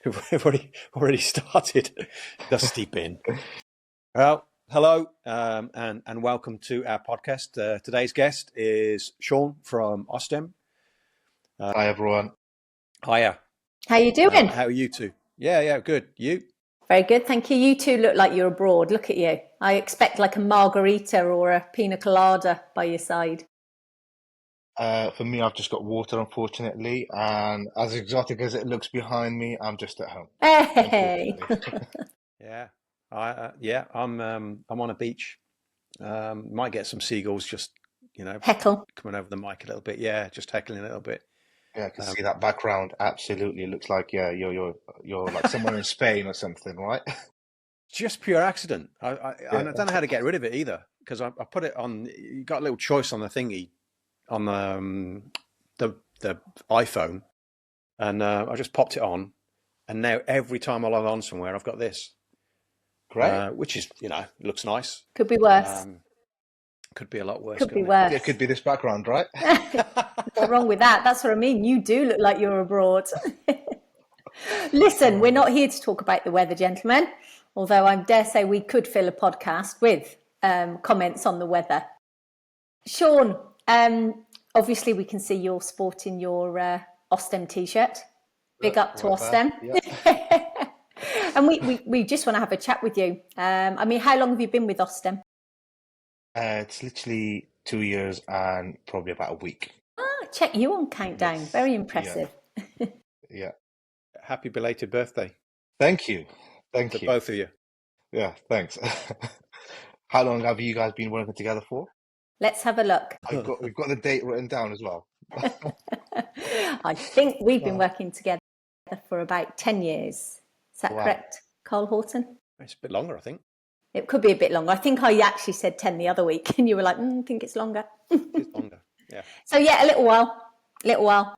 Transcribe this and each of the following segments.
We've already started. Dusty bin. Well, hello, and welcome to our podcast. Today's guest is Sean from Osstem. Hi, everyone. Hiya. How you doing? How are you two? Yeah, good. You? Very good, thank you. You two look like you're abroad. Look at you. I expect like a margarita or a pina colada by your side. For me, I've just got water, unfortunately, and as exotic as it looks behind me, I'm just at home. Hey. Yeah, I'm on a beach. Might get some seagulls just Heckle. coming over the mic a little bit. Yeah, just heckling a little bit. Yeah, I can see that background. Absolutely, it looks like you're like somewhere in Spain or something, right? Just pure accident. I don't know how to get rid of it either, because I put it on. You got a little choice on the thingy, on the iPhone, and I just popped it on, and now every time I log on somewhere, I've got this. Great. Which is, looks nice. Could be worse. Could be a lot worse. Could be worse. It could be this background, right? What's wrong with that? That's what I mean. You do look like you're abroad. Listen, we're not here to talk about the weather, gentlemen, although I dare say we could fill a podcast with comments on the weather. Sean, obviously we can see you're sporting your Osstem t-shirt. Big up to Osstem. Yeah. And we just want to have a chat with you. I mean, how long have you been with Osstem? It's literally 2 years and probably about a week. Check you on countdown. Yes. Very impressive. Yeah. Happy belated birthday. Thank you. Thank to you. both of you. Yeah, thanks. How long have you guys been working together for? Let's have a look. We've got the date written down as well. I think we've been working together for about 10 years. Is that correct, Carl Horton? It's a bit longer, I think. It could be a bit longer. I think I actually said 10 the other week, and you were like, I think it's longer. It's longer, yeah. So, yeah, a little while.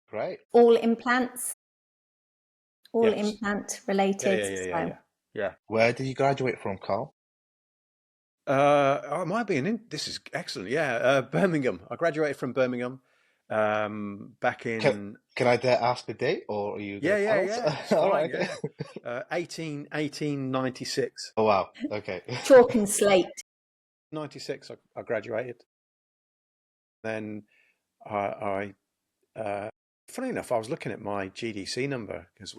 Great. All implants? All implant related? Yeah. Where did you graduate from, Carl? It might be this is excellent. Yeah, Birmingham. I graduated from Birmingham back in... Can I dare ask the date, or are you... Yeah. All right, yeah. 1896. Oh, wow. Okay. Chalk and slate. 96, I graduated. Then funny enough, I was looking at my GDC number, because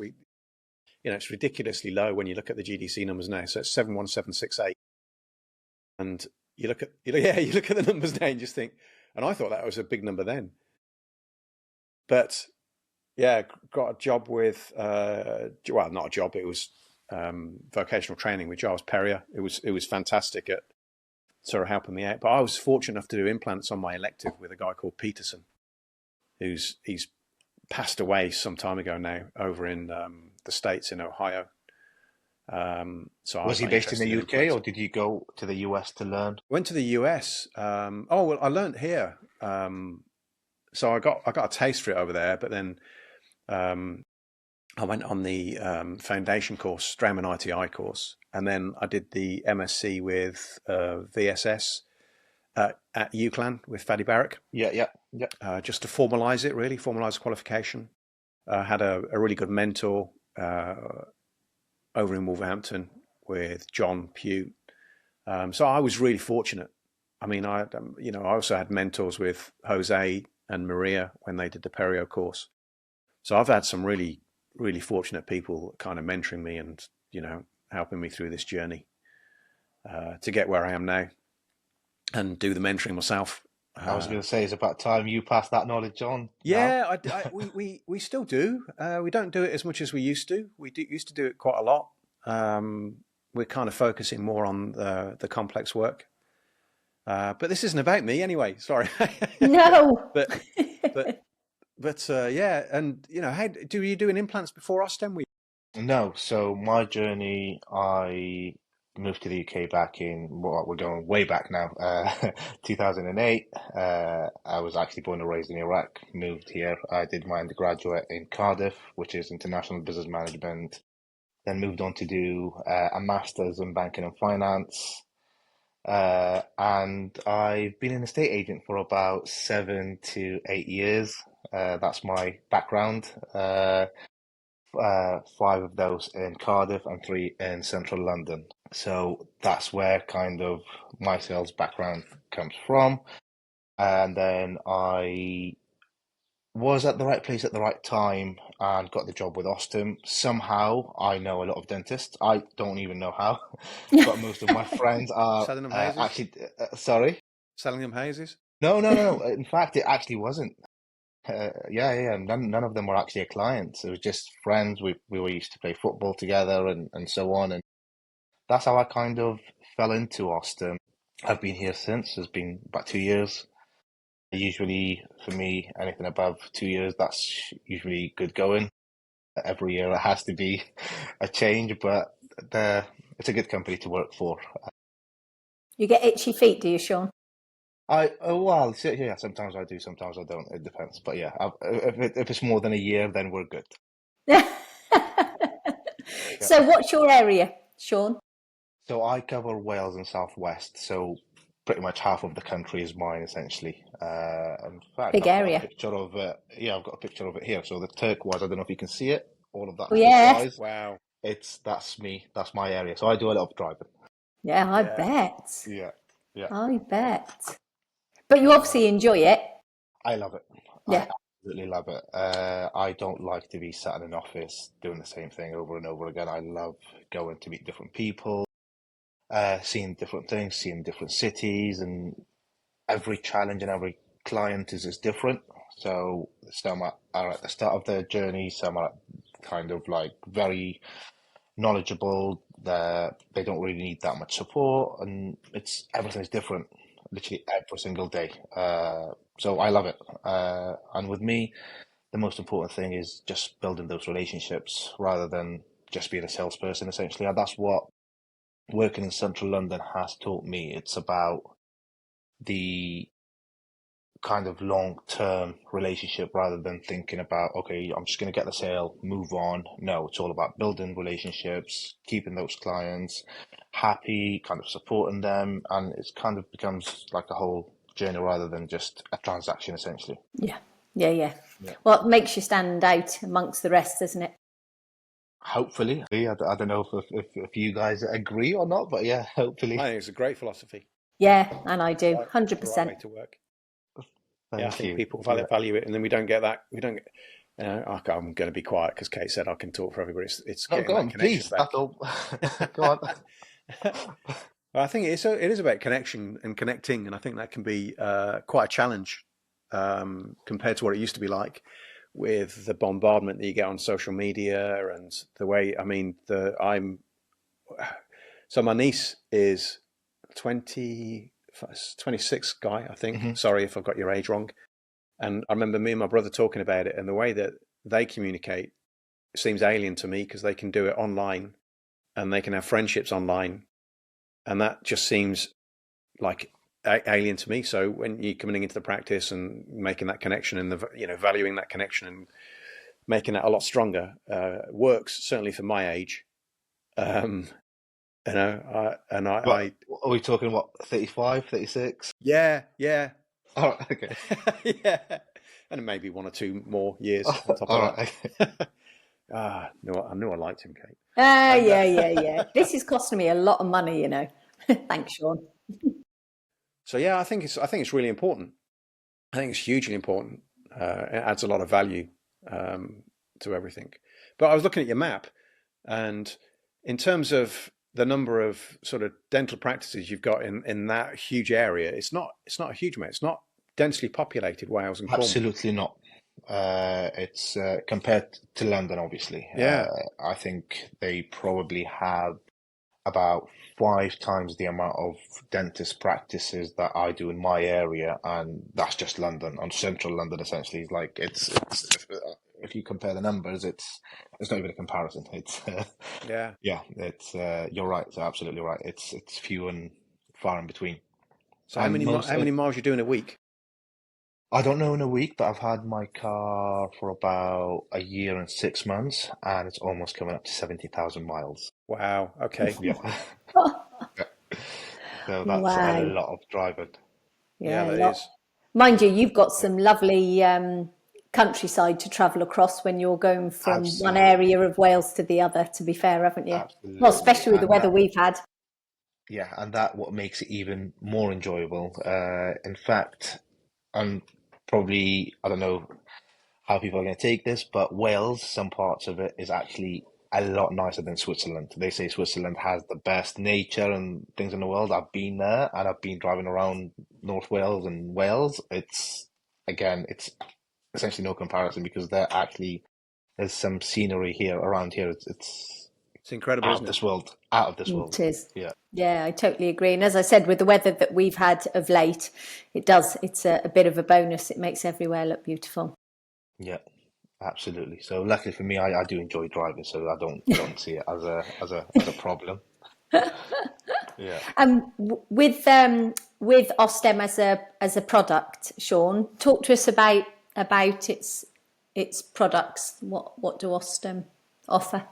it's ridiculously low when you look at the GDC numbers now. So it's 71768. And you look at the numbers now and just think, and I thought that was a big number then. But yeah, got a job with well, not a job, it was vocational training with Giles Perrier. It was fantastic at sort of helping me out. But I was fortunate enough to do implants on my elective with a guy called Peterson, he's passed away some time ago now over in the States in Ohio. So was he based in the UK, or did you go to the US to learn? Went to the US. Well, I learned here. So I got a taste for it over there, but then I went on the foundation course, Straumann ITI course, and then I did the MSc with VSS at UCLan with Fadi Barrick. Yeah. Just to formalise the qualification. Had a really good mentor over in Wolverhampton with John Pugh. So I was really fortunate. I mean, I also had mentors with Jose and Maria when they did the Perio course. So I've had some really, really fortunate people kind of mentoring me and, helping me through this journey to get where I am now and do the mentoring myself. I was going to say, it's about time you passed that knowledge on. Yeah, we still do. We don't do it as much as we used to. We used to do it quite a lot. We're kind of focusing more on the complex work. But this isn't about me anyway. Sorry. No. But yeah, and how do you doing implants before Osstem? No. So my journey, I moved to the UK back in, we're going way back now, 2008. I was actually born and raised in Iraq, moved here. I did my undergraduate in Cardiff, which is International Business Management. Then moved on to do a master's in banking and finance. And I've been an estate agent for about 7 to 8 years. That's my background. 5 of those in Cardiff and 3 in central London. So that's where kind of my sales background comes from. And then I was at the right place at the right time and got the job with Osstem. Somehow I know a lot of dentists. I don't even know how, but most of my friends are Selling them hazes? actually, sorry? Selling them hazes? No. In fact, it actually wasn't. Yeah. None of them were actually a client. It was just friends. We were used to play football together and so on. And that's how I kind of fell into Osstem. I've been here since. It's been about 2 years. Usually, for me, anything above 2 years, that's usually good going. Every year it has to be a change, but it's a good company to work for. You get itchy feet, do you, Sean? Well, yeah, sometimes I do, sometimes I don't. It depends. But yeah, if it's more than a year, then we're good. So what's your area, Sean? So I cover Wales and South West, so pretty much half of the country is mine, essentially. In fact, Big I've got area. a picture of it. Yeah, I've got a picture of it here. So the turquoise, I don't know if you can see it, all of that Oh, yeah. turquoise. Wow. That's me. That's my area. So I do a lot of driving. Yeah, I Yeah. bet. Yeah. I bet. But you obviously enjoy it. I love it. Yeah. I absolutely love it. I don't like to be sat in an office doing the same thing over and over again. I love going to meet different people, seeing different things, seeing different cities, and every challenge and every client is different. So some are at the start of their journey, some are kind of like very knowledgeable. They don't really need that much support, and everything's different, literally every single day. So I love it. And with me, the most important thing is just building those relationships rather than just being a salesperson, essentially. And that's what working in central London has taught me. It's about the kind of long-term relationship rather than thinking about, okay, I'm just going to get the sale, move on. No, it's all about building relationships, keeping those clients happy, kind of supporting them, and it kind of becomes like a whole journey rather than just a transaction, essentially. Yeah. Yeah. Well, it makes you stand out amongst the rest, doesn't it? Hopefully. I don't know if you guys agree or not, but yeah, hopefully. I think it's a great philosophy. Yeah, and I do, It's the right 100%. way to work. Thank I think you. people Yeah. value it, and then we don't get that. We don't. I'm going to be quiet because Kate said I can talk for everybody. It's No, getting go that on, connection please. back. That's all. Go on. I think it is about connection and connecting, and I think that can be quite a challenge compared to what it used to be like with the bombardment that you get on social media and the way. I mean, so my niece is 26 guy, I think. Mhm. Sorry if I've got your age wrong. And I remember me and my brother talking about it, and the way that they communicate seems alien to me because they can do it online and they can have friendships online. And that just seems like alien to me. So when you're coming into the practice and making that connection and valuing that connection and making that a lot stronger, works certainly for my age. Are we talking what, 35, 36? Yeah. All right, okay. Yeah, and maybe 1 or 2 more years on top All of right. that. No, I knew I liked him, Kate. Yeah. This is costing me a lot of money, you know. Thanks, Sean. So yeah, I think it's really important. I think it's hugely important. It adds a lot of value to everything. But I was looking at your map, and in terms of the number of sort of dental practices you've got in that huge area, it's not a huge amount. It's not densely populated Wales and Cornwall. Absolutely not. It's compared to London, obviously. Yeah. I think they probably have about 5 times the amount of dentist practices that I do in my area, and that's just London. And central London, essentially, is like it's if you compare the numbers, it's not even a comparison. It's Yeah. It's you're right. So absolutely right. It's few and far in between. So how many miles you do in a week? I don't know in a week, but I've had my car for about a year and 6 months, and it's almost coming up to 70,000 miles. Wow. Okay. Yeah. So that's a lot of driving. Yeah, that is. Mind you, you've got some lovely countryside to travel across when you're going from Absolutely. one area of Wales to the other, to be fair, haven't you? Absolutely. Well, especially with the And weather that, we've had. yeah, and that what makes it even more enjoyable. In fact, I'm probably, I don't know how people are going to take this, but Wales, some parts of it is actually a lot nicer than Switzerland. They say Switzerland has the best nature and things in the world. I've been there and I've been driving around North Wales and Wales. It's essentially no comparison because there's some scenery around here. It's incredible, Out of isn't it? this world, out of this world. It is. Yeah. Yeah, I totally agree. And as I said, with the weather that we've had of late, it's a bit of a bonus. It makes everywhere look beautiful. Yeah, absolutely. So luckily for me, I do enjoy driving, so I don't see it as a problem. Yeah. With Osstem as a product, Sean, talk to us about its products. What do Osstem offer?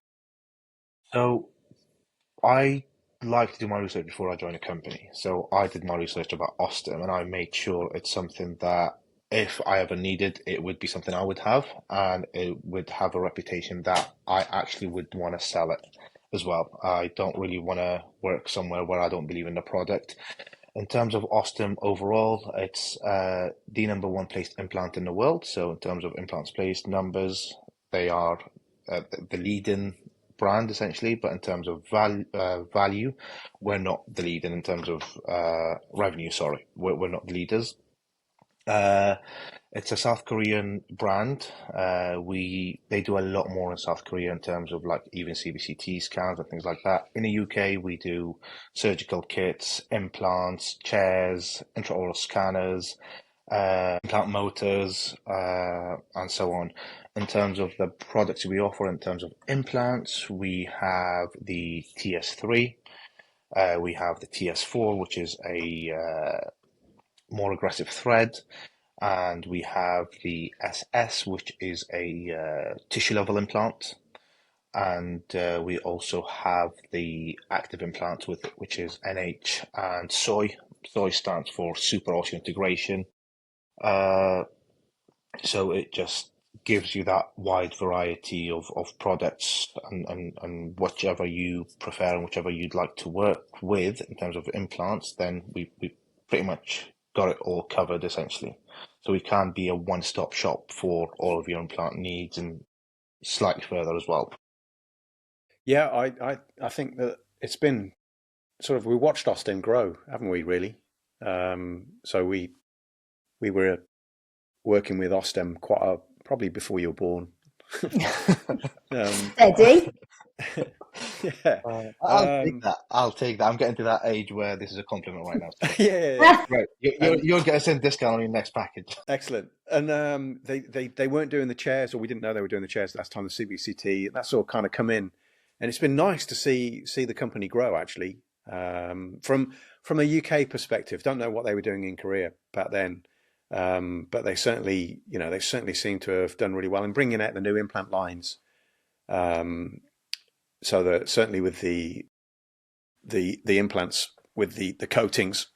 So I like to do my research before I join a company. So I did my research about Osstem, and I made sure it's something that if I ever needed, it would be something I would have, and it would have a reputation that I actually would want to sell it as well. I don't really want to work somewhere where I don't believe in the product. In terms of Osstem overall, it's the number one placed implant in the world. So in terms of implants placed numbers, they are the leading brand essentially. But in terms of value, we're not the leader. In terms of revenue, sorry, we're not the leaders. It's a South Korean brand. They do a lot more in South Korea in terms of like even CBCT scans and things like that. In the UK, we do surgical kits, implants, chairs, intraoral scanners, implant motors, and so on. In terms of the products we offer, in terms of implants, we have the TS3, we have the TS4, which is a more aggressive thread, and we have the SS, which is a tissue level implant, and we also have the active implant which is NH and SOI. SOI stands for super osseointegration. So it just gives you that wide variety of products and whichever you prefer and whichever you'd like to work with in terms of implants, then we pretty much got it all covered essentially. So we can be a one-stop shop for all of your implant needs and slightly further as well. Yeah, I think that it's been sort of, we watched Osstem grow, haven't we, really? So we were working with Osstem probably before you were born. Eddie? Yeah. I'll take that. I'm getting to that age where this is a compliment right now. So. Yeah. Right. You're getting a cent discount on your next package. Excellent. And they weren't doing the chairs, or we didn't know they were doing the chairs last time, the CBCT. That's all kind of come in. And it's been nice to see the company grow, actually. From a UK perspective, don't know what they were doing in Korea back then. But they certainly seem to have done really well in bringing out the new implant lines. So that certainly with the implants with the coatings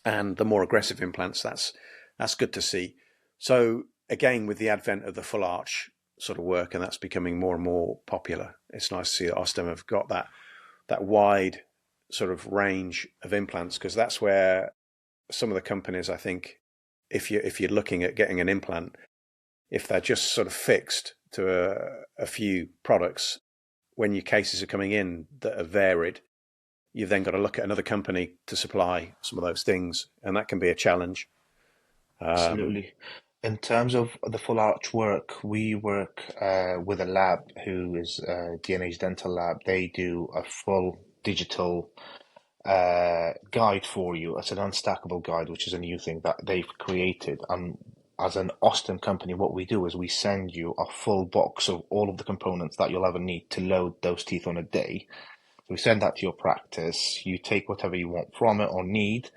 and the more aggressive implants, that's good to see. So again, with the advent of the full arch sort of work, and that's becoming more and more popular, it's nice to see that Osstem have got that wide sort of range of implants, because that's where some of the companies, I think, if you're looking at getting an implant, if they're just sort of fixed to a few products, when your cases are coming in that are varied, you've then got to look at another company to supply some of those things, and that can be a challenge. Absolutely. In terms of the full arch work, we work with a lab who is DNA's Dental Lab. They do a full digital guide for you. It's an unstackable guide, which is a new thing that they've created. And as an Osstem company, what we do is we send you a full box of all of the components that you'll ever need to load those teeth on a day. So we send that to your practice. You take whatever you want from it or need,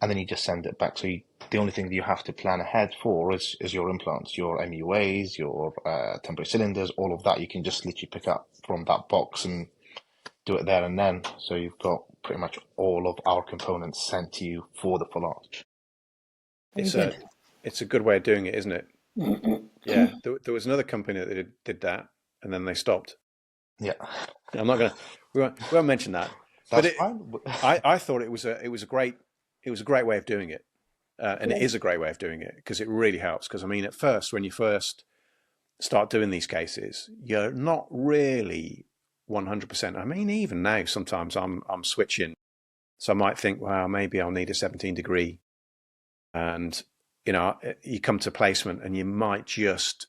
and then you just send it back. So the only thing that you have to plan ahead for is your implants, your MUAs, your temporary cylinders, all of that. You can just literally pick up from that box and do it there and then. So you've got pretty much all of our components sent to you for the full arch. It's a good way of doing it, isn't it? Yeah, there was another company that did that, and then they stopped. Yeah, I'm not gonna we won't mention that, but that's fine. I thought it was a great way of doing it, and it Yeah. is a great way of doing it because it really helps. Because I mean, at first, when you first start doing these cases, you're not really 100%. I mean, even now, sometimes I'm switching, so I might think, well, maybe I'll need a 17 degree, and you come to placement, and you might just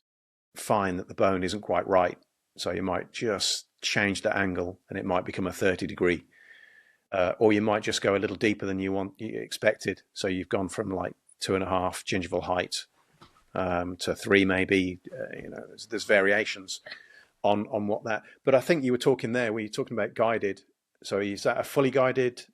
find that the bone isn't quite right, so you might just change the angle, and it might become a 30 degree. Or you might just go a little deeper than you expected. So you've gone from like 2.5 gingival height to 3, maybe. There's variations on what that. But I think you were talking there. Were you talking about guided? So is that a fully guided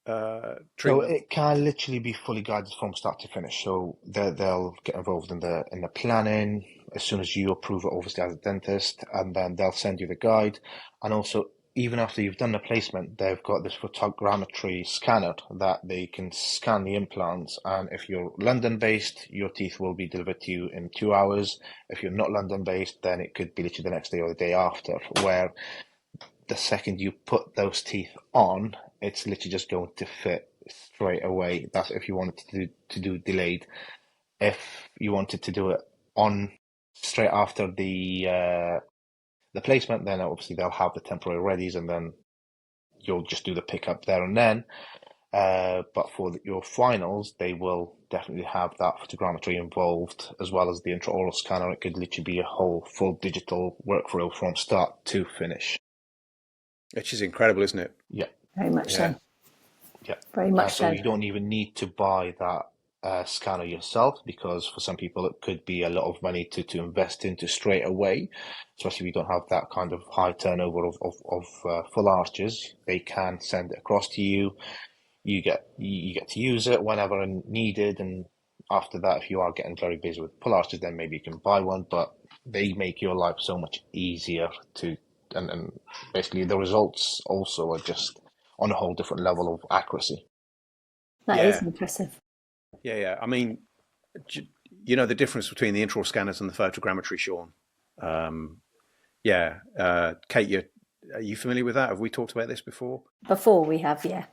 So treatment? it can literally be fully guided from start to finish. So they'll get involved in the planning as soon as you approve it, obviously as a dentist, and then they'll send you the guide. And also, even after you've done the placement, they've got this photogrammetry scanner that they can scan the implants. And if you're London-based, your teeth will be delivered to you in 2 hours. If you're not London-based, then it could be literally the next day or the day after, where the second you put those teeth on, it's literally just going to fit straight away. That's if you wanted to do delayed. If you wanted to do it on straight after the placement, then obviously they'll have the temporary readies, and then you'll just do the pickup there and then. But for your finals, they will definitely have that photogrammetry involved, as well as the intraoral scanner. It could literally be a whole full digital workflow from start to finish. Which is incredible, isn't it? Yeah. Very much Yeah. so. Yeah. Very much So so. you don't even need to buy that scanner yourself, because for some people it could be a lot of money to invest into straight away, especially if you don't have that kind of high turnover of full arches. They can send it across to you. You get to use it whenever needed, and after that, if you are getting very busy with pull arches, then maybe you can buy one. But they make your life so much easier and basically the results also are just on a whole different level of accuracy. That is Yeah. impressive. Yeah. I mean, the difference between the intraoral scanners and the photogrammetry, Sean. Kate, are you familiar with that? Have we talked about this before? Before we have, yeah.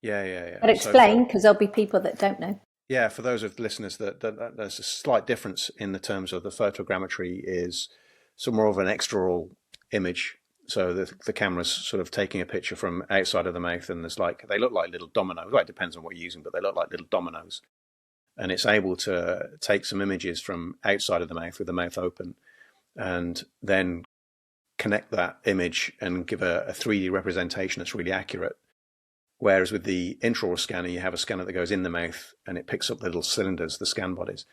Yeah. But explain, because there'll be people that don't know. Yeah, for those of the listeners that there's a slight difference in the terms of the photogrammetry is some more of an extraoral image. So the camera's sort of taking a picture from outside of the mouth, and they look like little dominoes. Well, it depends on what you're using, but they look like little dominoes. And it's able to take some images from outside of the mouth with the mouth open, and then connect that image and give a 3D representation that's really accurate. Whereas with the intraoral scanner, you have a scanner that goes in the mouth and it picks up the little cylinders, the scan bodies.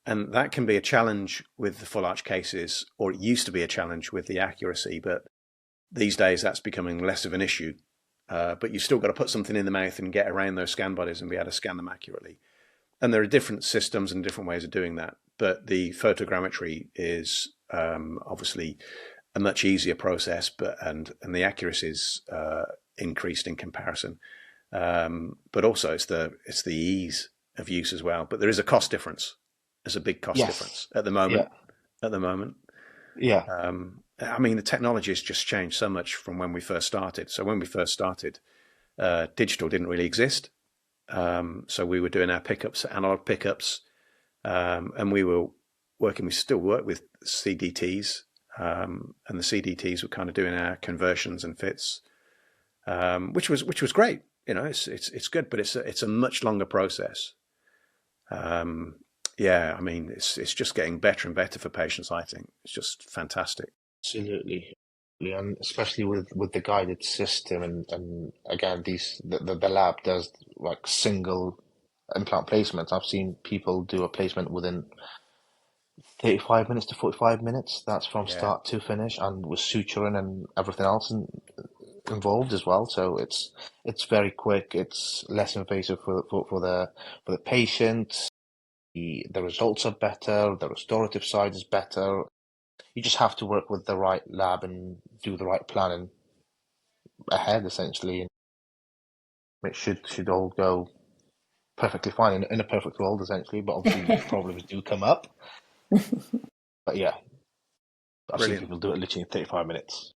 And that can be a challenge with the full arch cases, or it used to be a challenge with the accuracy, but these days that's becoming less of an issue. But you've still got to put something in the mouth and get around those scan bodies and be able to scan them accurately. And there are different systems and different ways of doing that. But the photogrammetry is obviously a much easier process, and the accuracy is increased in comparison. But also it's the ease of use as well. But there is a cost difference. There's a big cost difference at the moment. Yeah. I mean, the technology has just changed so much from when we first started. So when we first started, digital didn't really exist. So we were doing our pickups, analog pickups, and we still work with CDTs, and the CDTs were kind of doing our conversions and fits, which was great. It's good, but it's a much longer process. I mean, it's just getting better and better for patients. I think it's just fantastic. Absolutely. And especially with the guided system, and again, the lab does like single implant placements. I've seen people do a placement within 35 minutes to 45 minutes. That's from start to finish, and with suturing and everything else involved as well. So it's very quick. It's less invasive for the patient. The results are better. The restorative side is better. You just have to work with the right lab and do the right planning ahead, essentially. It should all go perfectly fine in a perfect world, essentially. But obviously, problems do come up. But yeah, I've seen Brilliant. people do it literally in 35 minutes.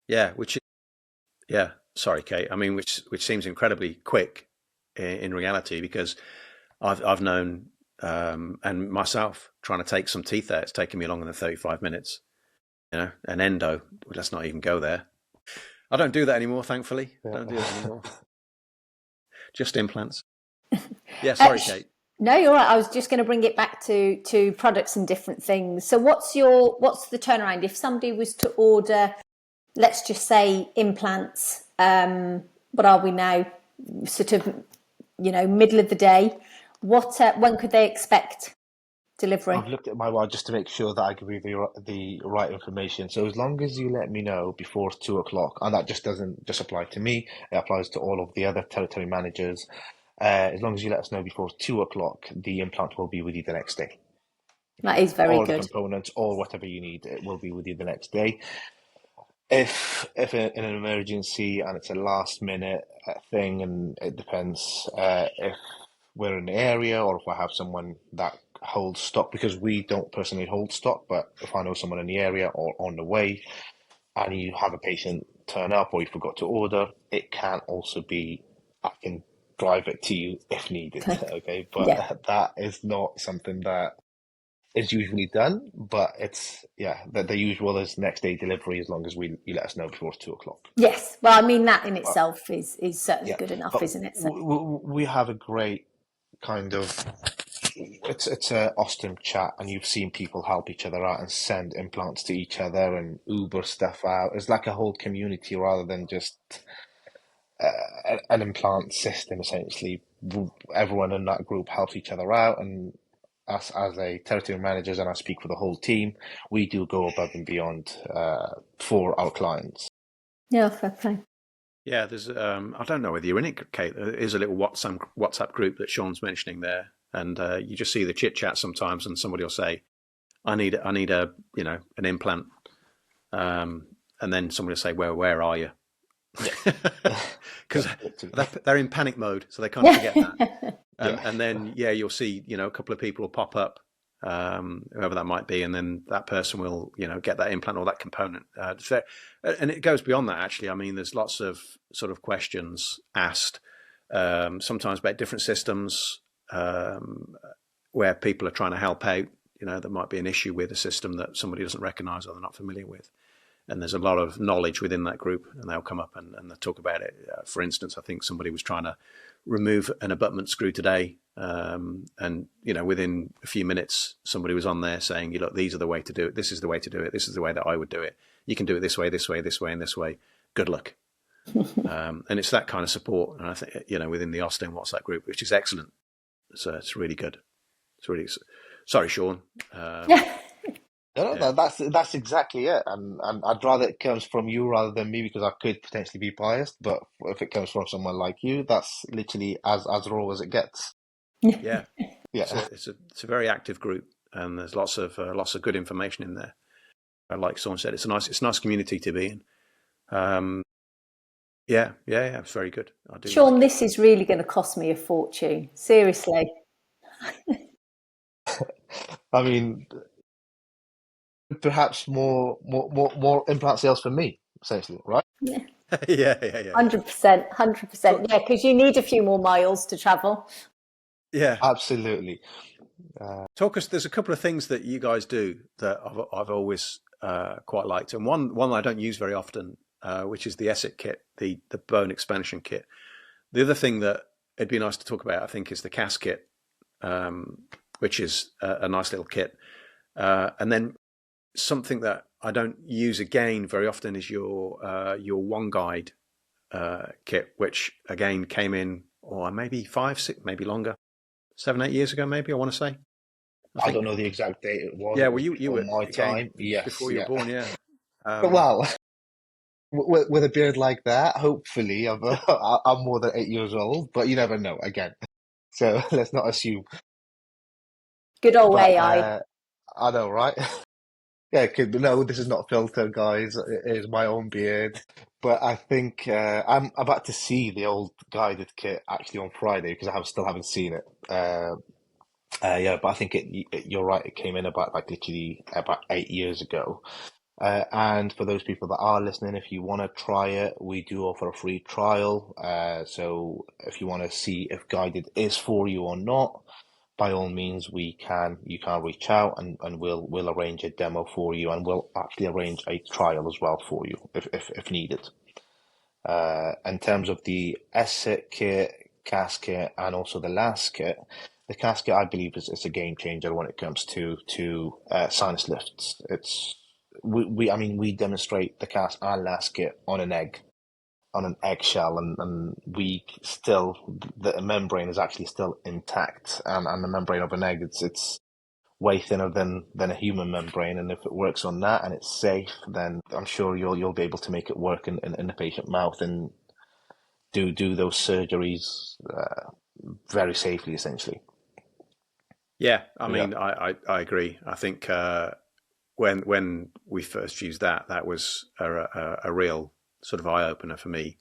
Yeah, sorry, Kate. I mean, which seems incredibly quick in reality, because I've known and myself trying to take some teeth out. It's taken me longer than 35 minutes. You know, an endo. Let's not even go there. I don't do that anymore, thankfully. Yeah. Don't do that anymore. Just implants. Yeah, sorry, Kate. No, you're right. I was just going to bring it back to products and different things. So what's the turnaround if somebody was to order, let's just say implants, what are we now, sort of, middle of the day, when could they expect delivery? I've looked at my watch just to make sure that I give you the right information. So as long as you let me know before 2 o'clock, and that just doesn't just apply to me, it applies to all of the other territory managers. As long as you let us know before 2 o'clock, the implant will be with you the next day. That is very all good. The components or whatever you need, it will be with you the next day. If in an emergency and it's a last minute thing, and it depends if we're in the area or if I have someone that holds stock, because we don't personally hold stock, but if I know someone in the area or on the way and you have a patient turn up or you forgot to order, it can also be, I can drive it to you if needed. Okay, but Yeah. that is not something that is usually done, but it's the usual is next day delivery, as long as you let us know before 2 o'clock. Yes, well, I mean, that in itself is certainly good enough, but isn't it? So. we have a great kind of it's a Osstem chat, and you've seen people help each other out and send implants to each other and Uber stuff out. It's like a whole community rather than just an implant system. Essentially, everyone in that group helps each other out, and us as a territory managers, and I speak for the whole team, we do go above and beyond for our clients. Yeah, fair play. Yeah, there's I don't know whether you're in it, Kate. There is a little WhatsApp group that Sean's mentioning there, and you just see the chit chat sometimes, and somebody will say, "I need a an implant," and then somebody will say, "Where are you?" Because they're in panic mode, so they can't forget that. And then you'll see a couple of people will pop up, whoever that might be, and then that person will get that implant or that component. And it goes beyond that, actually. I mean, there's lots of sort of questions asked, sometimes about different systems, where people are trying to help out. There might be an issue with a system that somebody doesn't recognize or they're not familiar with. And there's a lot of knowledge within that group, and they'll come up and they'll talk about it. For instance, I think somebody was trying to remove an abutment screw today, and within a few minutes, somebody was on there saying, "Look, these are the way to do it. This is the way to do it. This is the way that I would do it. You can do it this way, this way, this way, and this way. Good luck." And it's that kind of support, and I think within the Osstem WhatsApp group, which is excellent. So it's really good. It's really sorry, Sean. No, that's exactly it, and I'd rather it comes from you rather than me, because I could potentially be biased. But if it comes from someone like you, that's literally as raw as it gets. Yeah. Yeah. It's a very active group, and there's lots of good information in there. Like someone said, it's a nice community to be in. Yeah, it's very good. I do. Sean, this is really going to cost me a fortune. Seriously. I mean, perhaps more implant sales for me, essentially, right? Yeah. Yeah. 100%. Yeah, because you need a few more miles to travel. Yeah, absolutely. There's a couple of things that you guys do that I've always quite liked, and one I don't use very often, which is the ESIC kit, the bone expansion kit. The other thing that it'd be nice to talk about, I think, is the CAS kit, which is a nice little kit. And then something that I don't use again very often is your One Guide kit, which again came in, or maybe 5, 6, maybe longer, 7, 8 years ago, maybe I want to say. I don't know the exact date it was. Yeah, well, you were my time, yes, before you were born, yeah. Well, with a beard like that, hopefully I'm more than 8 years old, but you never know. Again, so let's not assume. Good old AI. I know, right? Yeah, no, this is not filtered, guys. It is my own beard. But I think I'm about to see the old guided kit actually on Friday, because I still haven't seen it. But I think you're right. It came in about like literally about 8 years ago. And for those people that are listening, if you want to try it, we do offer a free trial. So if you want to see if guided is for you or not, by all means, you can reach out and we'll arrange a demo for you, and we'll actually arrange a trial as well for you if needed. In terms of the S-Sit kit, casket, and also the last kit, the casket I believe is a game changer when it comes to sinus lifts. We demonstrate the cast and last kit on an eggshell, and we still, the membrane is actually still intact, and the membrane of an egg, it's way thinner than a human membrane, and if it works on that and it's safe, then I'm sure you'll be able to make it work in the patient mouth and do those surgeries very safely, essentially. Yeah, I mean, I agree. I think when we first used that was a real sort of eye opener for me.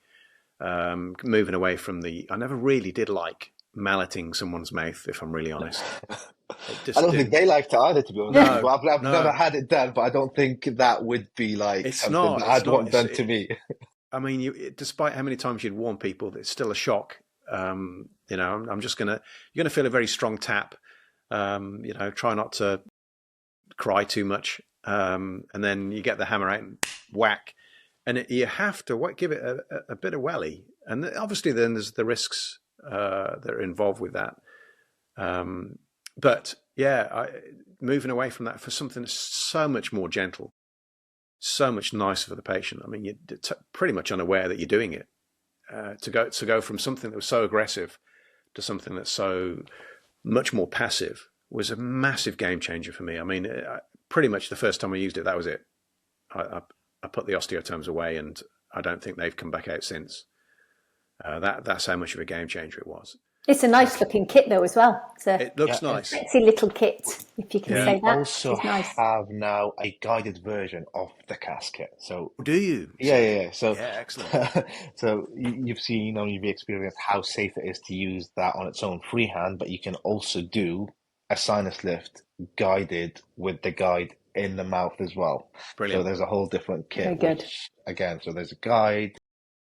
Moving away from I never really did like malleting someone's mouth, if I'm really honest. I don't think they liked it either, to be honest. No, I've never had it done, but I don't think that would be like something that I'd want done to me. I mean, despite how many times you'd warn people, it's still a shock. I'm just you're gonna feel a very strong tap. Try not to cry too much, and then you get the hammer out and whack, and you have to give it a bit of welly, and obviously then there's the risks that are involved with that. But yeah, moving away from that for something that's so much more gentle, so much nicer for the patient. I mean, you're pretty much unaware that you're doing it. To go from something that was so aggressive to something that's so much more passive was a massive game changer for me. I mean, pretty much the first time I used it, that was it. I put the osteotomes away, and I don't think they've come back out since. That's how much of a game changer it was. It's a nice looking kit though as well. It looks nice. Sexy little kit, if you can say that. We also have now a guided version of the casket. So do you? Yeah. So yeah, excellent. So you've seen, you've experienced how safe it is to use that on its own freehand, but you can also do a sinus lift guided with the guide in the mouth as well. Brilliant. So there's a whole different kit. Very good. So there's a guide.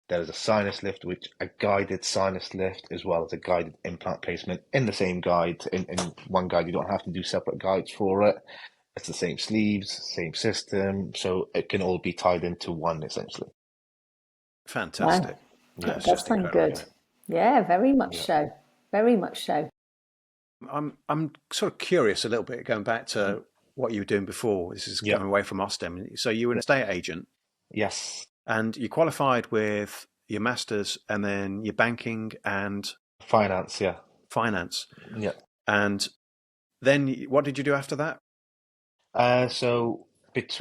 There's a sinus lift, a guided sinus lift, as well as a guided implant placement in the same guide. In one guide, you don't have to do separate guides for it. It's the same sleeves, same system, so it can all be tied into one, essentially. Fantastic. Wow. That does sound good. Yeah, very much so. Very much so. I'm sort of curious a little bit, going back to what you were doing before. This is going away from Osstem. So you were an estate agent. Yes. And you qualified with your master's and then your banking and finance, yeah. Finance. Yeah. And then what did you do after that? So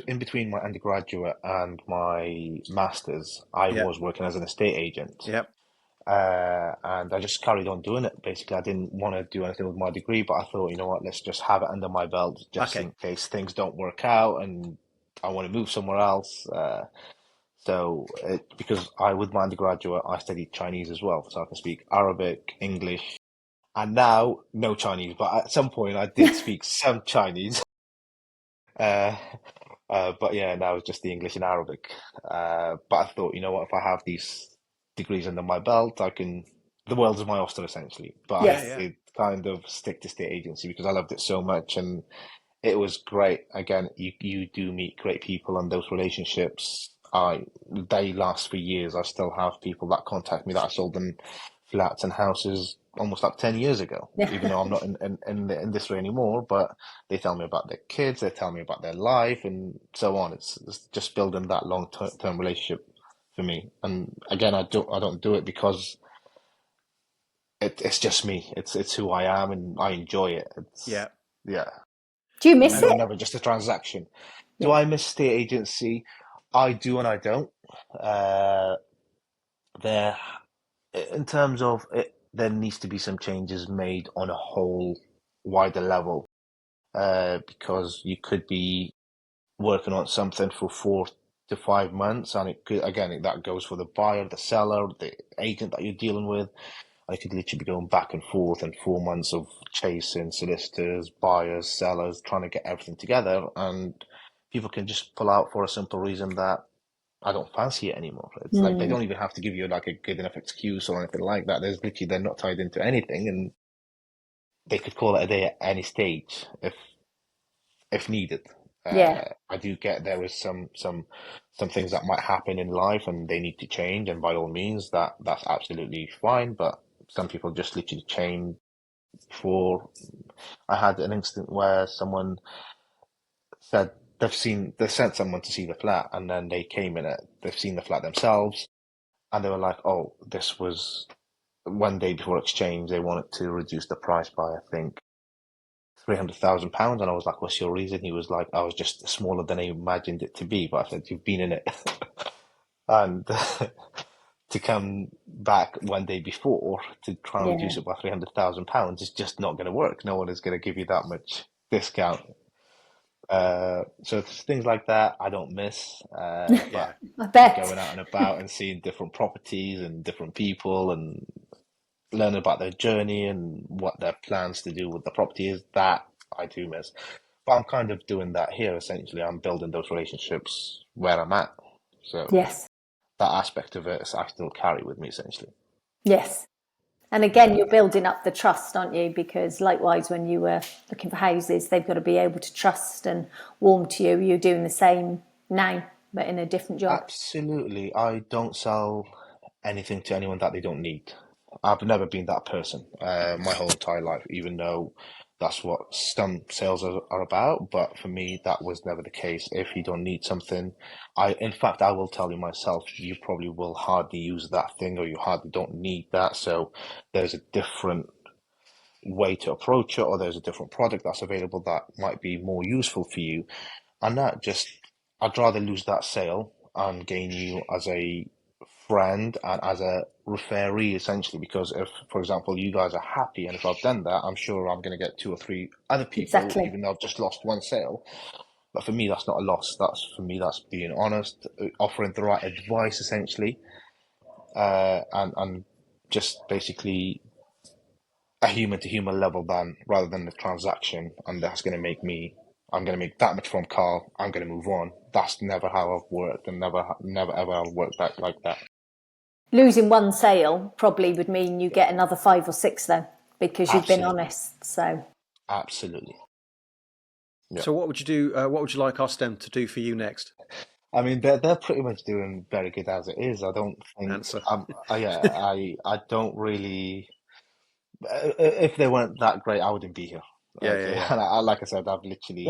in between my undergraduate and my master's, I was working as an estate agent. Yep. And I just carried on doing it. Basically, I didn't want to do anything with my degree, but I thought, you know what, let's just have it under my belt just in case things don't work out and I want to move somewhere else. Because with my undergraduate, I studied Chinese as well, so I can speak Arabic, English, and now no Chinese. But at some point, I did speak some Chinese. But yeah, now it's just the English and Arabic. But I thought, you know what, if I have these degrees under my belt, the world is my oyster, essentially. But I did kind of stick to state agency because I loved it so much, and it was great. Again, you do meet great people, and those relationships, they last for years. I still have people that contact me that I sold them flats and houses almost like 10 years ago, even though I'm not in the industry anymore, but they tell me about their kids, they tell me about their life and so on. It's just building that long-term relationship for me. And again, I don't do it because it's just me. It's who I am and I enjoy it. Yeah. Do you miss it? Never just a transaction. Do I miss state agency? I do and I don't. In terms of it, there needs to be some changes made on a whole wider level, because you could be working on something for 4 to 5 months, and it could, again, that goes for the buyer, the seller, the agent that you're dealing with, I could literally be going back and forth and 4 months of chasing solicitors, buyers, sellers, trying to get everything together. And people can just pull out for a simple reason that I don't fancy it anymore. It's like they don't even have to give you like a good enough excuse or anything like that. There's literally, they're not tied into anything, and they could call it a day at any stage if needed. Yeah. I do get there is some things that might happen in life and they need to change, and by all means that's absolutely fine. But some people just literally change for. I had an incident where someone said they've sent someone to see the flat, and then they came in it. They've seen the flat themselves, and they were like, "Oh, this was 1 day before exchange. They wanted to reduce the price by, I think, £300,000." And I was like, "What's your reason?" He was like, "I was just smaller than I imagined it to be." But I said, "You've been in it." And to come back 1 day before to try and reduce it by £300,000 is just not going to work. No one is going to give you that much discount. So things like that I don't miss. But I bet. going out and about and seeing different properties and different people and learning about their journey and what their plans to do with the property is, that I do miss. But I'm kind of doing that here. Essentially, I'm building those relationships where I'm at. So Yes. that aspect of it I still carry with me, essentially. Yes. And again, you're building up the trust, aren't you? Because likewise, when you were looking for houses, they've got to be able to trust and warm to you. You're doing the same now, but in a different job. Absolutely. I don't sell anything to anyone that they don't need. I've never been that person my whole entire life, even though that's what some sales are about. But for me, that was never the case. If you don't need something, in fact, I will tell you myself, you probably will hardly use that thing, or you hardly don't need that. So there's a different way to approach it, or there's a different product that's available that might be more useful for you. And I'd rather lose that sale and gain you as a friend and as a referee, essentially, because if, for example, you guys are happy, and if I've done that, I'm sure I'm going to get 2 or 3 other people, Exactly. even though I've just lost one sale. But for me, that's not a loss. That's being honest, offering the right advice, essentially, and just basically a human to human level rather than the transaction. And that's going to make I'm going to make that much phone call, I'm going to move on. That's never how I've worked, and never ever I'll work back like that. Losing one sale probably would mean you get another 5 or 6 though, because you've been honest. So absolutely. Yeah. So what would you do? What would you like Osstem to do for you next? I mean, they're pretty much doing very good as it is. I don't think. Answer. I don't really. If they weren't that great, I wouldn't be here. Yeah. And like I said, I've literally.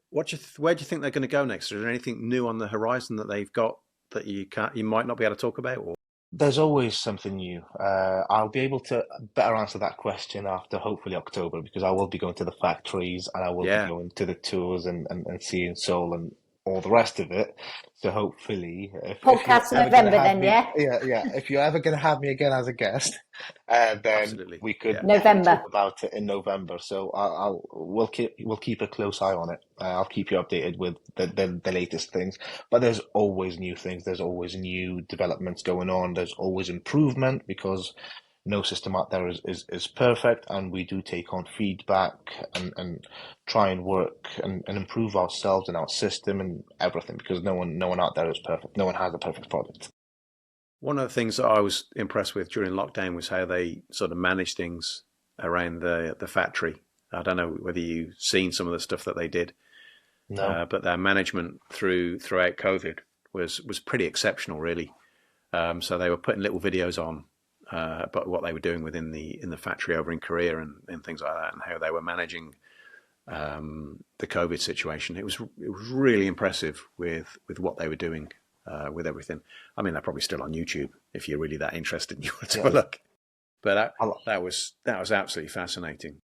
Where do you think they're going to go next? Is there anything new on the horizon that they've got that you might not be able to talk about? Or? There's always something new. I'll be able to better answer that question after hopefully October, because I will be going to the factories and I will be going to the tours and seeing Seoul and all the rest of it. So hopefully, podcast November then, yeah. If you're ever going to have me again as a guest, then Absolutely. we could November talk about it in November. So we'll keep a close eye on it. I'll keep you updated with the latest things. But there's always new things. There's always new developments going on. There's always improvement, because no system out there is perfect, and we do take on feedback and try and work and improve ourselves and our system and everything, because no one out there is perfect. No one has a perfect product. One of the things that I was impressed with during lockdown was how they sort of managed things around the factory. I don't know whether you've seen some of the stuff that they did, but their management throughout COVID was pretty exceptional, really. So they were putting little videos on about what they were doing within the factory over in Korea and things like that, and how they were managing the COVID situation. It was really impressive with what they were doing with everything. I mean, they're probably still on YouTube if you're really that interested and you want to have a look. But that was absolutely fascinating.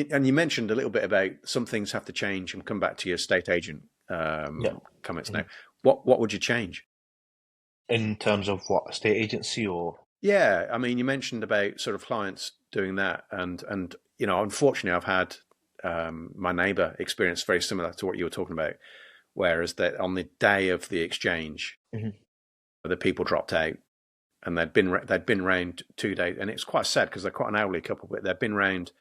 And you mentioned a little bit about some things have to change, and come back to your estate agent comments now. What would you change? In terms of what, estate agency or? Yeah, I mean, you mentioned about sort of clients doing that, and unfortunately, I've had my neighbour experience very similar to what you were talking about, whereas that on the day of the exchange, the people dropped out, and they'd been round 2 days, and it's quite sad because they're quite an elderly couple, but they'd been round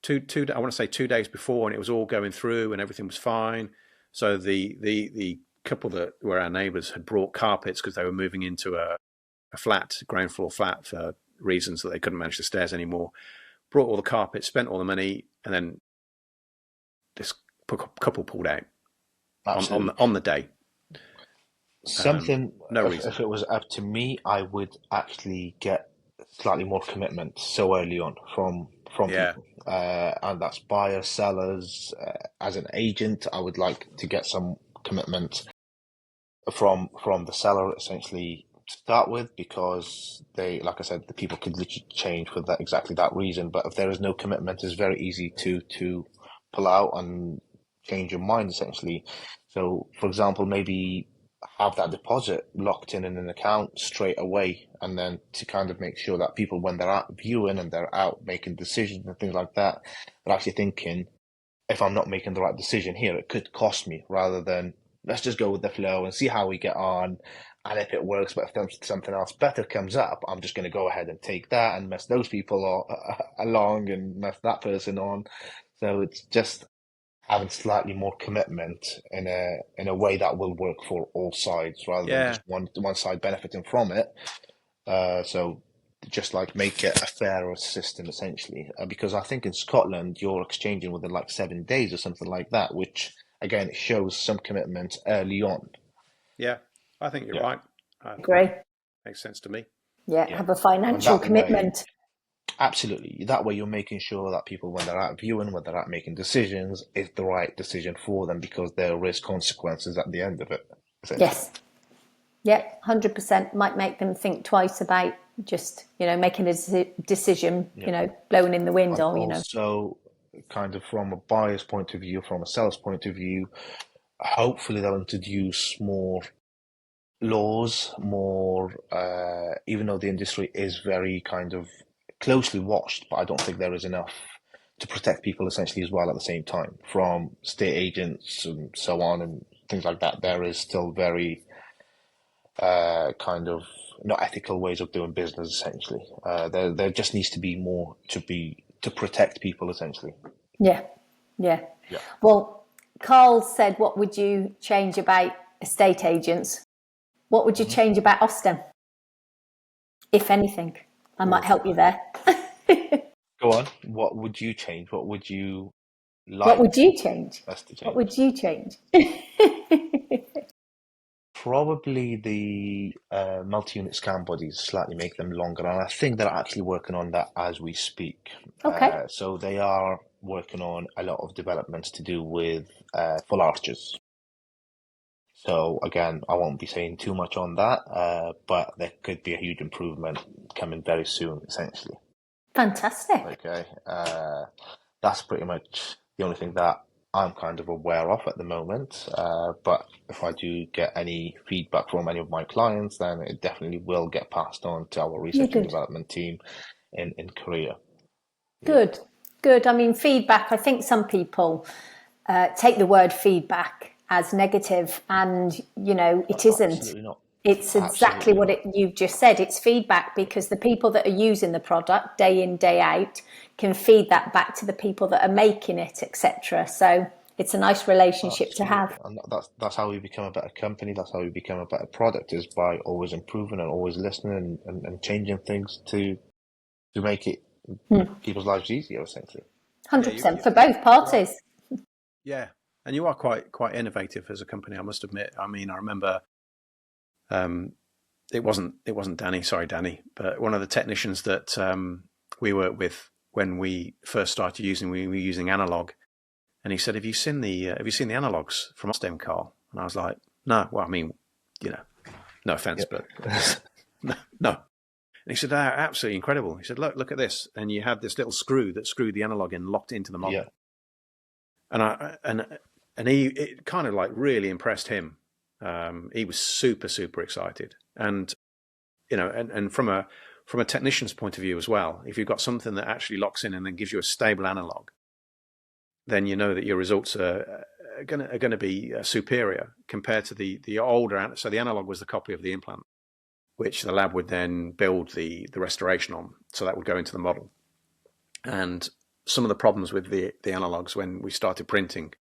I want to say 2 days before, and it was all going through, and everything was fine. So the couple that were our neighbours had brought carpets because they were moving into a ground floor flat for reasons that they couldn't manage the stairs anymore. Brought all the carpets, spent all the money, and then this couple pulled out on the day. Something, no reason. if it was up to me, I would actually get slightly more commitment so early on from people. And that's buyers, sellers. As an agent, I would like to get some commitment from the seller essentially to start with, because they, like I said, the people could literally change for that exactly that reason. But if there is no commitment, it's very easy to pull out and change your mind essentially. So, for example, maybe have that deposit locked in an account straight away, and then to kind of make sure that people, when they're out viewing and they're out making decisions and things like that, they're actually thinking, if I'm not making the right decision here, it could cost me, rather than let's just go with the flow and see how we get on. And if it works, but if something else better comes up, I'm just going to go ahead and take that and mess those people along and mess that person on. So it's just having slightly more commitment in a way that will work for all sides, rather than just one side benefiting from it. So just like make it a fairer system essentially, because I think in Scotland you're exchanging within like 7 days or something like that, which again shows some commitment early on. Yeah, I think you're right. I agree. Makes sense to me. Yeah, have a financial commitment. Absolutely. That way you're making sure that people, when they're out viewing, when they're out making decisions, is the right decision for them, because there is consequences at the end of it. Yes. Yeah, 100% might make them think twice about just, making a decision, blowing in the wind, or, Also, kind of from a buyer's point of view, from a seller's point of view, hopefully they'll introduce more laws, more, even though the industry is very kind of closely watched, but I don't think there is enough to protect people essentially as well at the same time, from estate agents and so on and things like that. There is still very kind of not ethical ways of doing business essentially. There just needs to be more to protect people essentially. Yeah. Well, Carl said, what would you change about estate agents? What would you change about Osstem, if anything? I might help you there. Go on. What would you change? What would you like? What would you change? What would you change? Probably the multi-unit scan bodies, slightly make them longer. And I think they're actually working on that as we speak. Okay. So they are working on a lot of developments to do with full arches. So again, I won't be saying too much on that, but there could be a huge improvement coming very soon, essentially. Fantastic. Okay. That's pretty much the only thing that I'm kind of aware of at the moment. But if I do get any feedback from any of my clients, then it definitely will get passed on to our research and development team in Korea. Good. I mean, feedback, I think some people take the word feedback as negative, and it isn't. Absolutely not. It's exactly what you've just said. It's feedback, because the people that are using the product day in, day out can feed that back to the people that are making it, etc. So it's a nice relationship to have. And that's how we become a better company. That's how we become a better product, is by always improving and always listening and changing things to make it people's lives easier, essentially. 100% for both parties. Yeah, and you are quite innovative as a company, I must admit. I mean, I remember it wasn't Danny, sorry Danny, but one of the technicians that we worked with when we first started we were using analog, and he said, have you seen the analogs from Osstem, Carl? And I was like, no. Well, I mean, no offense, but no. And he said, absolutely incredible. He said, look at this, and you had this little screw that screwed the analog in, locked into the model. Yeah. And it kind of like really impressed him. He was super, super excited. And, and from a technician's point of view as well, if you've got something that actually locks in and then gives you a stable analog, then you know that your results are going to be superior compared to the older. So the analog was the copy of the implant. which the lab would then build the restoration on. So that would go into the model. And some of the problems with the analogs when we started printing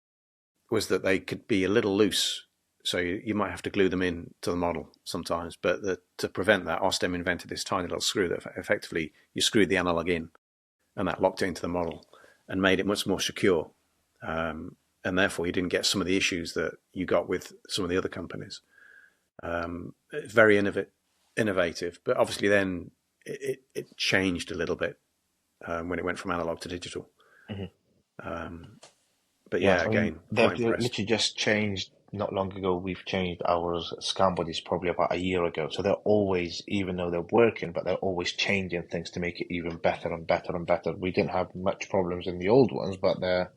was that they could be a little loose. So you might have to glue them in to the model sometimes. But to prevent that, Osstem invented this tiny little screw that effectively you screwed the analog in, and that locked it into the model and made it much more secure. And therefore, you didn't get some of the issues that you got with some of the other companies. Very innovative, but obviously then it changed a little bit when it went from analog to digital. Mm-hmm. But yeah, again, they've literally just changed. Not long ago, we've changed our scan bodies probably about a year ago. So they're always, even though they're working, but they're always changing things to make it even better and better and better. We didn't have much problems in the old ones, but they're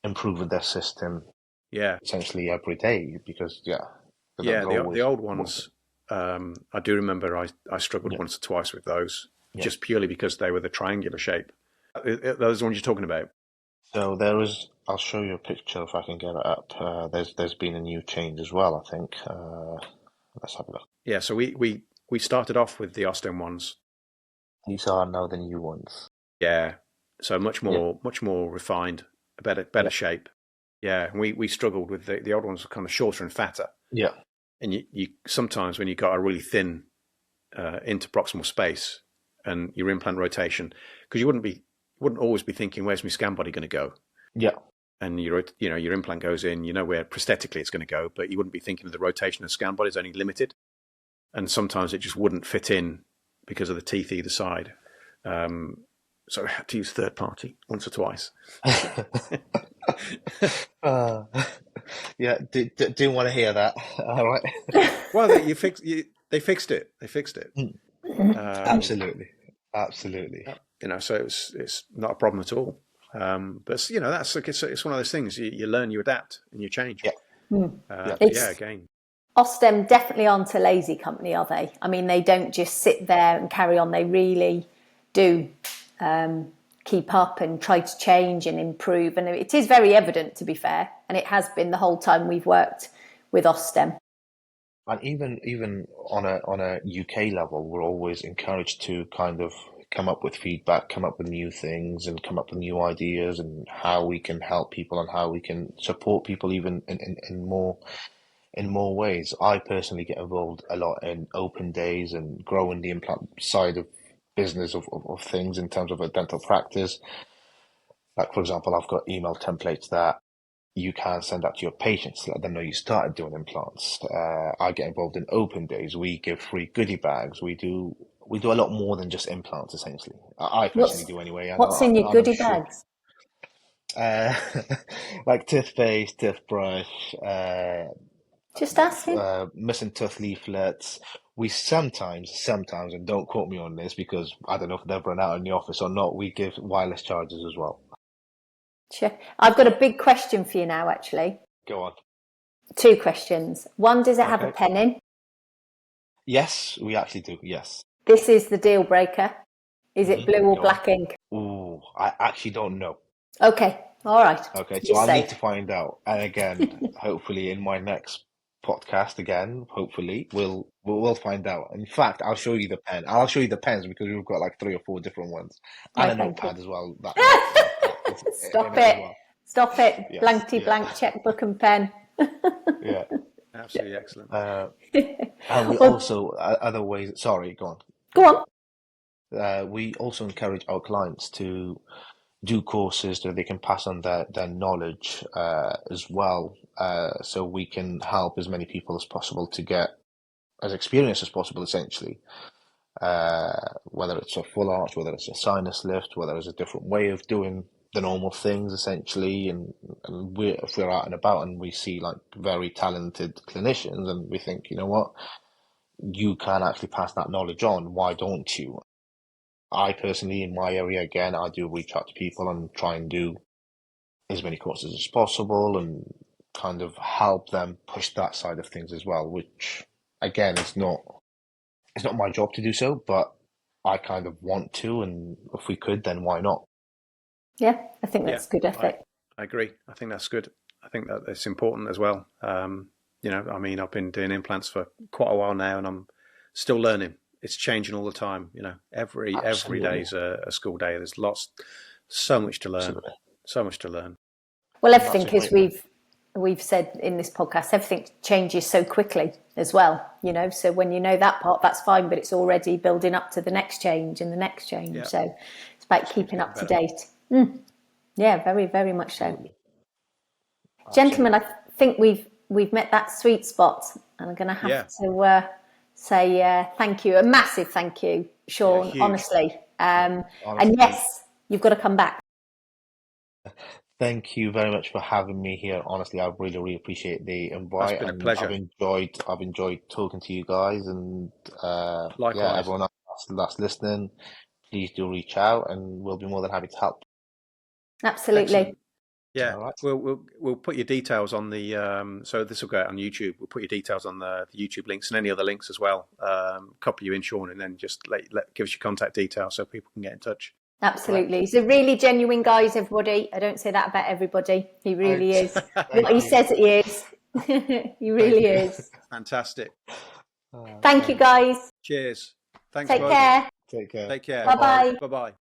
improving their system. Yeah, essentially every day because the old ones. I do remember I struggled once or twice with those, just purely because they were the triangular shape. Those ones you're talking about. So I'll show you a picture if I can get it up. There's been a new change as well, I think. Let's have a look. Yeah, so we started off with the Osstem ones. These are now the new ones. Yeah, so much more refined, better shape. Yeah, we struggled with the old ones were kind of shorter and fatter. Yeah. And you sometimes when you got a really thin interproximal space and your implant rotation, because you wouldn't always be thinking, where's my scan body going to go? Yeah. And your implant goes in, where prosthetically it's going to go, but you wouldn't be thinking of the rotation of the scan body is only limited. And sometimes it just wouldn't fit in because of the teeth either side. So I had to use third party once or twice. Yeah, didn't want to hear that. All right. Well, they fixed it. They fixed it. Absolutely. So it's not a problem at all. But it's one of those things. You learn, you adapt, and you change. Yeah. Again. Osstem definitely aren't a lazy company, are they? I mean, they don't just sit there and carry on. They really do keep up and try to change and improve. And it is very evident, to be fair. And it has been the whole time we've worked with Osstem. And even on a UK level, we're always encouraged to kind of come up with feedback, come up with new things, and come up with new ideas, and how we can help people and how we can support people even in more ways. I personally get involved a lot in open days and growing the implant side of business of things in terms of a dental practice. Like, for example, I've got email templates that you can send out to your patients to let them know you started doing implants. I get involved in open days. We give free goodie bags. We do a lot more than just implants, essentially. I personally do anyway. What's in your goodie bags? Like toothpaste, toothbrush, just asking. Missing tooth leaflets. We sometimes, and don't quote me on this because I don't know if they've run out in the office or not, we give wireless chargers as well. Sure. I've got a big question for you now, actually. Go on. 2 questions. One, does it have a pen in? Yes, we actually do, yes. This is the deal breaker. Is it blue or black ink? Ooh, I actually don't know. Okay, all right. Okay, so I need to find out. And again, hopefully in my next podcast hopefully we'll find out. In fact, I'll show you the pen. I'll show you the pens because we've got like 3 or 4 different ones. And a notepad as well. Stop it. Yeah, blankety blank checkbook and pen. Yeah. Absolutely excellent. And we also, other ways, sorry, go on. We also encourage our clients to do courses so they can pass on their knowledge as well. So we can help as many people as possible to get as experienced as possible, essentially. Whether it's a full arch, whether it's a sinus lift, whether it's a different way of doing the normal things, essentially. And if we're out and about and we see like very talented clinicians and we think, you know what, you can actually pass that knowledge on, why don't you? I personally, in my area, again, I do reach out to people and try and do as many courses as possible and kind of help them push that side of things as well, which again, it's not my job to do so, but I kind of want to, and if we could, then why not? Yeah, I think that's good effort. I agree. I think that's good. I think that it's important as well. I mean, I've been doing implants for quite a while now, and I'm still learning. It's changing all the time. Every day is a school day. There's so much to learn. Absolutely. So much to learn. Well, everything, as we've said in this podcast, everything changes so quickly as well. So when you know that part, that's fine, but it's already building up to the next change and the next change. Yeah. So it's about keeping up to date. Yeah, very, very much so. Absolutely. Gentlemen, I think we've met that sweet spot, and I'm going to have to say thank you, a massive thank you, Sean. Honestly, and yes, you've got to come back. Thank you very much for having me here. Honestly, I really, really appreciate the invite. It's been a pleasure. I've enjoyed talking to you guys, and likewise. Everyone else that's listening, please do reach out, and we'll be more than happy to help. Absolutely. Excellent. Yeah, right. We'll put your details on the so this will go out on YouTube. We'll put your details on the YouTube links and any other links as well. Copy you in, Sean, and then just give us your contact details so people can get in touch. Absolutely. He's a really genuine guy, everybody. I don't say that about everybody. He really is. What he says he is. He really is. Fantastic. Thank you, guys. Cheers. Thanks. Take care. Take care. Take care. Bye-bye. Bye-bye.